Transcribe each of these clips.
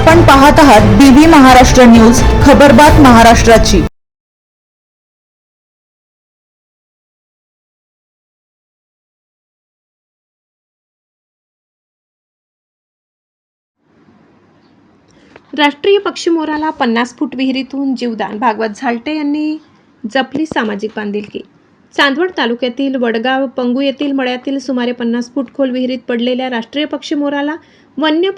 आपण पाहत आहात बीबी महाराष्ट्र न्यूज, खबरबात महाराष्ट्राची। राष्ट्रीय पक्षी मोराला 50 फूट विहिरीतून जीवदान, भागवत झालटे यांनी जपली सामाजिक बांधिलकी। चांदवड तालुक्यातील वडगाव पंगू येथील मळ्यातील सुमारे 50 फूट खोल विहिरीत पडलेल्या राष्ट्रीय पक्षी मोराला वन्य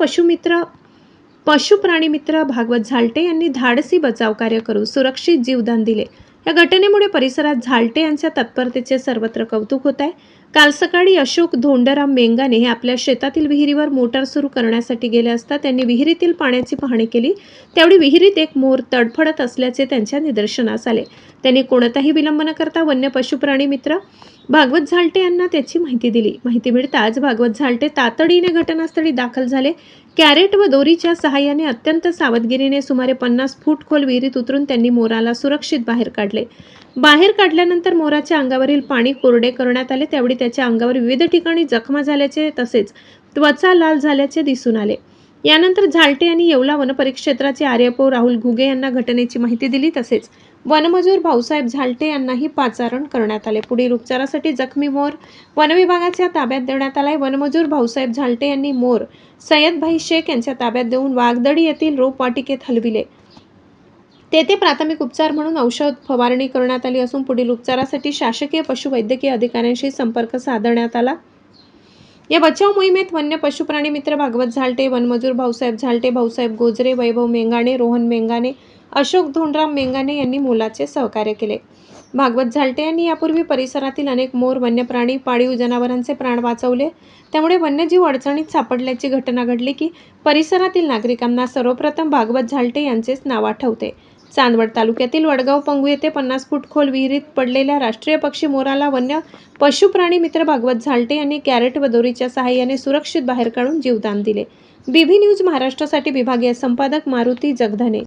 पशुप्राणी मित्र भागवत झालटे यांनी धाडसी बचाव कार्य करून सुरक्षित जीवदान दिले। या घटनेमुळे परिसरात झालटे यांच्या तत्परतेचे सर्वत्र कौतुक होत आहे। काल सकाळी अशोक धोंडराम मेंगाने हे आपल्या शेतातील विहिरीवर मोटार सुरू करण्यासाठी गेले असता त्यांनी विहिरीतील पाण्याची पाहणी केली। त्यावेळी विहिरीत एक मोर तडफडत असल्याचे त्यांच्या निदर्शनास आले। त्यांनी कोणताही विलंब न करता वन्य पशुप्राणी मित्र भागवत झालटे यांना त्याची माहिती दिली। माहिती मिळताच भागवत झालटे तातडीने घटनास्थळी दाखल झाले। कॅरेट व दोरीच्या सहाय्याने अत्यंत सावधगिरीने सुमारे 50 फूट खोल विहिरीत उतरून त्यांनी मोराला सुरक्षित बाहेर काढले। बाहेर काढल्यानंतर मोराच्या अंगावरील पाणी कोरडे करण्यात आले। त्यावेळी त्याच्या अंगावर विविध ठिकाणी जखमा झाल्याचे तसेच त्वचा लाल झाल्याचे दिसून आले। यानंतर झालटे यांनी येवला वनपरिक्षेत्राचे आर्यपो राहुल घुगे यांना घटनेची माहिती दिली। तसेच वनमजूर भाऊसाहेब झालटे यांनाही पाचारण करण्यात आले। पुढील उपचारासाठी जखमी मोर वनविभागाच्या ताब्यात देण्यात आलाय। वनमजूर भाऊसाहेब झालटे यांनी मोर सय्यदभाई शेख यांच्या ताब्यात देऊन वाघदडी येथील रोपवाटिकेत हलविले। तेथे प्राथमिक उपचार म्हणून औषध फवारणी करण्यात आली असून पुढील उपचारासाठी शासकीय पशुवैद्यकीय अधिकाऱ्यांशी संपर्क साधण्यात आला। या बचाव मोहिमेत वन्य पशुप्राणी मित्र भागवत झालटे, वनमजूर भाऊसाहेब झालटे, भाऊसाहेब गोजरे, वैभव मेंगाणे, रोहन मेंगाणे, अशोक धोंडराम मेंगाणे यांनी मोलाचे सहकार्य केले। भागवत झालटे यांनी यापूर्वी परिसरातील अनेक मोर, वन्यप्राणी, पाळीव जनावरांचे प्राण वाचवले। त्यामुळे वन्यजीव अडचणीत सापडल्याची घटना घडली की परिसरातील नागरिकांना सर्वप्रथम भागवत झालटे यांचेच नाव आठवते। चांदवड तालुक्यातील वडगाव पंगू येथे 50 फूट खोल विहिरीत पडलेल्या राष्ट्रीय पक्षी मोराला वन्य पशुप्राणी मित्र भागवत झालटे यांनी कॅरेट व दोरीच्या सहाय्याने सुरक्षित बाहेर काढून जीवदान दिले। बीबी न्यूज महाराष्ट्रासाठी विभागीय संपादक मारुती जगधने।